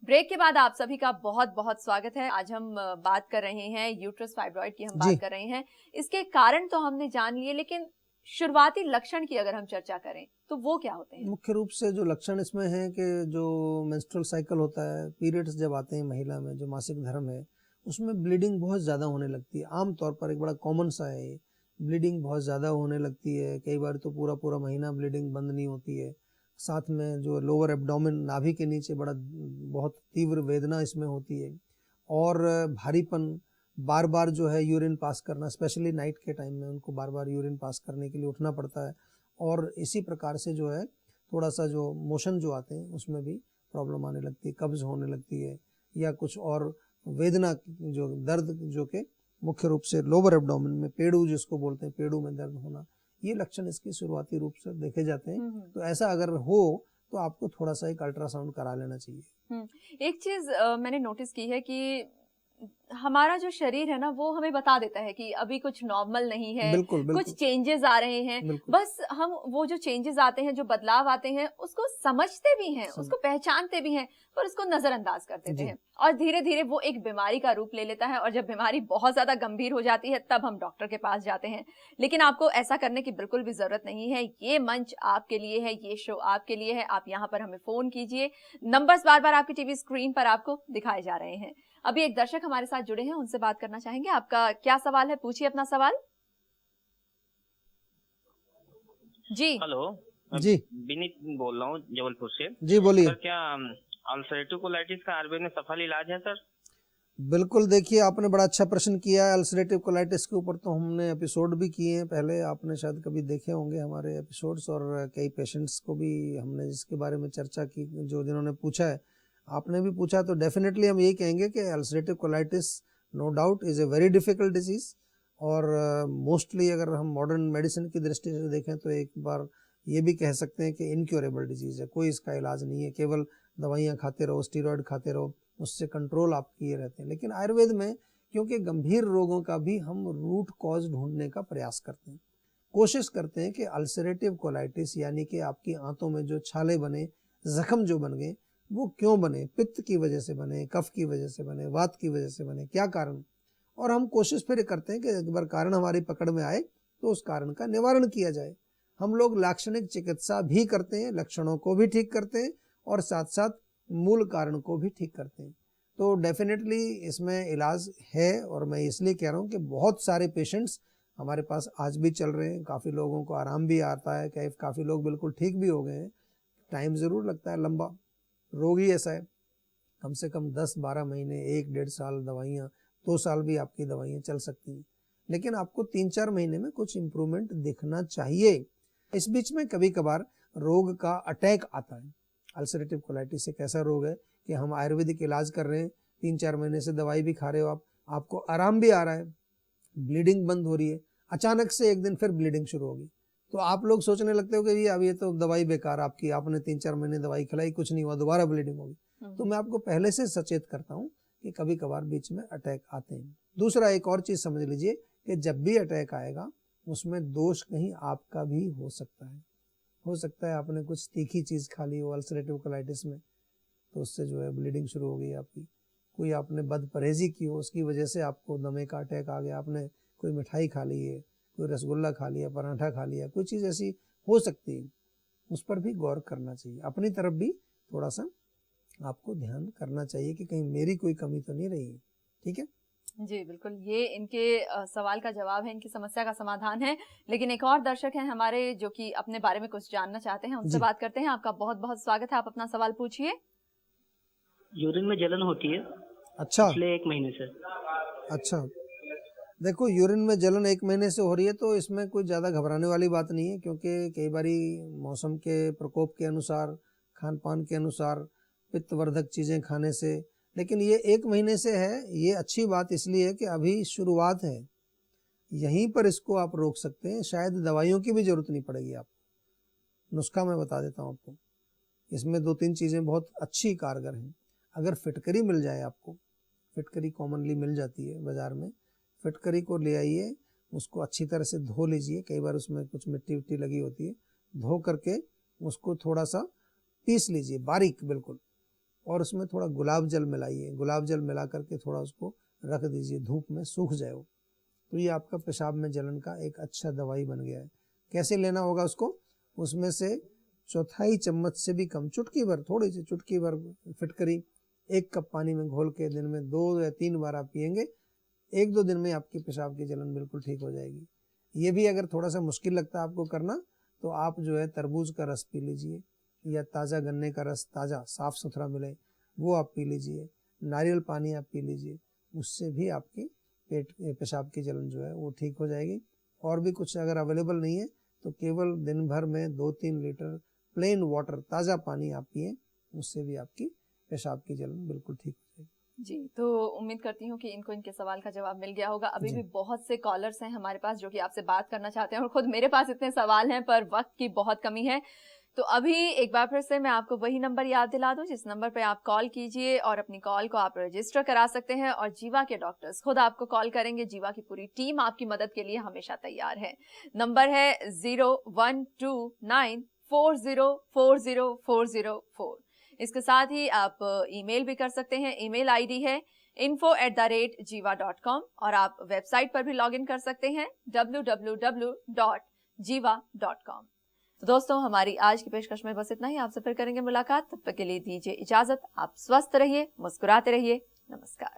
Break के बाद आप सभी का बहुत बहुत स्वागत है। आज हम बात कर रहे हैं यूट्रस फाइब्रॉइड की हम बात कर रहे हैं। इसके कारण तो हमने जान लिए, लेकिन शुरुआती लक्षण की अगर हम चर्चा करें तो वो क्या होते हैं? मुख्य रूप से जो लक्षण इसमें है कि जो मेंस्ट्रुअल साइकिल होता है, पीरियड्स जब आते हैं महिला में, जो मासिक धर्म है, उसमें ब्लीडिंग बहुत ज़्यादा होने लगती है। आमतौर पर एक बड़ा कॉमन सा है ये, ब्लीडिंग बहुत ज़्यादा होने लगती है। कई बार तो पूरा पूरा महीना ब्लीडिंग बंद नहीं होती है। साथ में जो लोअर एब्डोमेन, नाभि के नीचे बड़ा बहुत तीव्र वेदना इसमें होती है और भारीपन, बार बार जो है यूरिन पास करना, स्पेशली नाइट के टाइम में उनको बार बार यूरिन पास करने के लिए उठना पड़ता है। और इसी प्रकार से जो है थोड़ा सा जो मोशन जो आते हैं उसमें भी प्रॉब्लम आने लगती है, कब्ज होने लगती है या कुछ और वेदना, जो दर्द जो कि मुख्य रूप से लोअर एब्डोमेन में, पेड़ू जिसको बोलते हैं, पेड़ू में दर्द होना, ये लक्षण इसके शुरुआती रूप से देखे जाते हैं। तो ऐसा अगर हो तो आपको थोड़ा सा एक अल्ट्रासाउंड करा लेना चाहिए। एक चीज मैंने नोटिस की है कि हमारा जो शरीर है ना, वो हमें बता देता है कि अभी कुछ नॉर्मल नहीं है। बिल्कुल, बिल्कुल, कुछ चेंजेस आ रहे हैं। बस हम वो जो चेंजेस आते हैं, जो बदलाव आते हैं, उसको समझते भी हैं, उसको पहचानते भी हैं, पर उसको नजरअंदाज कर देते हैं और धीरे धीरे वो एक बीमारी का रूप ले लेता है। और जब बीमारी बहुत ज्यादा गंभीर हो जाती है तब हम डॉक्टर के पास जाते हैं। लेकिन आपको ऐसा करने की बिल्कुल भी जरूरत नहीं है। ये मंच आपके लिए है, ये शो आपके लिए है। आप यहाँ पर हमें फोन कीजिए, नंबर्स बार बार आपकी टीवी स्क्रीन पर आपको दिखाए जा रहे हैं। अभी एक दर्शक हमारे साथ जुड़े हैं, उनसे बात करना चाहेंगे। आपका क्या सवाल है, पूछिए अपना सवाल। जी हेलो जी, विनीत बोल रहा हूँ जबलपुर से। जी बोलिए सर, क्या अल्सरेटिव कोलाइटिस का आयुर्वेद में सफल इलाज है सर? बिल्कुल। देखिए, आपने बड़ा अच्छा प्रश्न किया है। अल्सरेटिव कोलाइटिस के ऊपर तो हमने एपिसोड भी किए हैं पहले, आपने शायद कभी देखे होंगे हमारे एपिसोड्स, और कई पेशेंट्स को भी हमने जिसके बारे में चर्चा की, जो जिन्होंने पूछा है, आपने भी पूछा, तो डेफिनेटली हम यही कहेंगे कि ulcerative colitis no doubt is a very difficult disease. और मोस्टली अगर हम मॉडर्न मेडिसिन की दृष्टि से देखें तो एक बार ये भी कह सकते हैं कि इनक्योरेबल डिजीज़ है, कोई इसका इलाज नहीं है। केवल दवाइयाँ खाते रहो, स्टीरॉयड खाते रहो, उससे कंट्रोल आप किए रहते हैं। लेकिन आयुर्वेद में क्योंकि गंभीर रोगों का भी हम रूट कॉज ढूंढने का प्रयास करते हैं, कोशिश करते हैं कि अल्सरेटिव कोलाइटिस यानी कि आपकी आंतों में जो छाले बने, जख्म जो बन गए, वो क्यों बने, पित्त की वजह से बने, कफ की वजह से बने, वात की वजह से बने, क्या कारण। और हम कोशिश फिर करते हैं कि एक बार कारण हमारी पकड़ में आए तो उस कारण का निवारण किया जाए। हम लोग लाक्षणिक चिकित्सा भी करते हैं, लक्षणों को भी ठीक करते हैं और साथ साथ मूल कारण को भी ठीक करते हैं। तो डेफिनेटली इसमें इलाज है और मैं इसलिए कह रहा हूँ कि बहुत सारे पेशेंट्स हमारे पास आज भी चल रहे हैं। काफ़ी लोगों को आराम भी आता है, काफ़ी लोग बिल्कुल ठीक भी हो गए हैं। टाइम ज़रूर लगता है, लंबा रोग ही ऐसा है। कम से कम 10-12 महीने, 1-1.5 साल दवाइयाँ, 2 साल भी आपकी दवाइयाँ चल सकती हैं, लेकिन आपको 3-4 महीने में कुछ इम्प्रूवमेंट दिखना चाहिए। इस बीच में कभी कभार रोग का अटैक आता है। अल्सरेटिव कोलाइटिस एक ऐसा रोग है कि हम आयुर्वेदिक इलाज कर रहे हैं, 3-4 महीने से दवाई भी खा रहे हो, आपको आराम भी आ रहा है, ब्लीडिंग बंद हो रही है, अचानक से एक दिन फिर ब्लीडिंग शुरू होगी, तो आप लोग सोचने लगते हो कि अब ये तो दवाई बेकार आपकी, आपने 3-4 महीने दवाई खिलाई, कुछ नहीं हुआ, दोबारा ब्लीडिंग होगी। तो मैं आपको पहले से सचेत करता हूँ कि कभी कभार बीच में अटैक आते हैं। दूसरा एक और चीज़ समझ लीजिए कि जब भी अटैक आएगा उसमें दोष कहीं आपका भी हो सकता है। हो सकता है आपने कुछ तीखी चीज़ खा ली हो अल्सरेटिव कोलाइटिस में, तो उससे जो है ब्लीडिंग शुरू हो गई आपकी। कोई आपने बद परहेजी की हो, उसकी वजह से आपको दमे का अटैक आ गया। आपने कोई मिठाई खा ली है, कोई रसगुल्ला खा लिया, पराठा खा लिया, कोई चीज़ ऐसी हो सकती है, उस पर भी गौर करना चाहिए। अपनी तरफ भी थोड़ा सा आपको ध्यान करना चाहिए कि कहीं मेरी कोई कमी तो नहीं रही है। ठीक है जी, बिल्कुल। ये इनके सवाल का जवाब है, इनकी समस्या का समाधान है। लेकिन एक और दर्शक हैं हमारे जो कि अपने बारे में कुछ जानना चाहते हैं, उनसे बात करते हैं। आपका बहुत बहुत स्वागत है, आप अपना सवाल पूछिए। यूरिन में जलन होती है अच्छा, पिछले 1 महीने से। अच्छा, देखो, यूरिन में जलन 1 महीने से हो रही है तो इसमें कोई ज़्यादा घबराने वाली बात नहीं है, क्योंकि कई बारी मौसम के प्रकोप के अनुसार, खान पान के अनुसार, पित्तवर्धक चीज़ें खाने से, लेकिन ये 1 महीने से है, ये अच्छी बात इसलिए है कि अभी शुरुआत है, यहीं पर इसको आप रोक सकते हैं। शायद दवाइयों की भी ज़रूरत नहीं पड़ेगी आपको। नुस्खा मैं बता देता हूँ आपको, इसमें 2-3 चीज़ें बहुत अच्छी कारगर हैं। अगर फिटकरी मिल जाए आपको, फिटकरी कॉमनली मिल जाती है बाज़ार में, फिटकरी को ले आइए, उसको अच्छी तरह से धो लीजिए, कई बार उसमें कुछ मिट्टी विट्टी लगी होती है, धो करके उसको थोड़ा सा पीस लीजिए बारीक बिल्कुल, और उसमें थोड़ा गुलाब जल मिलाइए। गुलाब जल मिला करके थोड़ा उसको रख दीजिए, धूप में सूख जाए वो। तो ये आपका पेशाब में जलन का एक अच्छा दवाई बन गया है। कैसे लेना होगा उसको? उसमें से चौथाई चम्मच से भी कम, चुटकी भर, थोड़ी सी चुटकी भर फिटकरी 1 कप पानी में घोल के दिन में 2 या 3 बार आप पिएंगे। 1-2 दिन में आपकी पेशाब की जलन बिल्कुल ठीक हो जाएगी। ये भी अगर थोड़ा सा मुश्किल लगता है आपको करना, तो आप जो है तरबूज का रस पी लीजिए, या ताज़ा गन्ने का रस, ताज़ा साफ़ सुथरा मिले वो आप पी लीजिए। नारियल पानी आप पी लीजिए, उससे भी आपकी पेशाब की जलन जो है वो ठीक हो जाएगी। और भी कुछ अगर अवेलेबल नहीं है तो केवल दिन भर में 2-3 लीटर प्लेन वाटर, ताज़ा पानी आप पिए, उससे भी आपकी पेशाब की जलन बिल्कुल ठीक हो जाएगी। जी, तो उम्मीद करती हूँ कि इनको इनके सवाल का जवाब मिल गया होगा। अभी भी बहुत से कॉलर्स हैं हमारे पास जो कि आपसे बात करना चाहते हैं, और खुद मेरे पास इतने सवाल हैं पर वक्त की बहुत कमी है। तो अभी एक बार फिर से मैं आपको वही नंबर याद दिला दूं जिस नंबर पे आप कॉल कीजिए, और अपनी कॉल को आप रजिस्टर करा सकते हैं, और जीवा के डॉक्टर्स खुद आपको कॉल करेंगे। जीवा की पूरी टीम आपकी मदद के लिए हमेशा तैयार है। नंबर है 0129404004। इसके साथ ही आप ईमेल भी कर सकते हैं। ईमेल आईडी है info@jiva.com, और आप वेबसाइट पर भी लॉगिन कर सकते हैं www.jiva.com। तो दोस्तों, हमारी आज की पेशकश में बस इतना ही। आपसे फिर करेंगे मुलाकात, तब तक के लिए दीजिए इजाजत। आप स्वस्थ रहिए, मुस्कुराते रहिए। नमस्कार।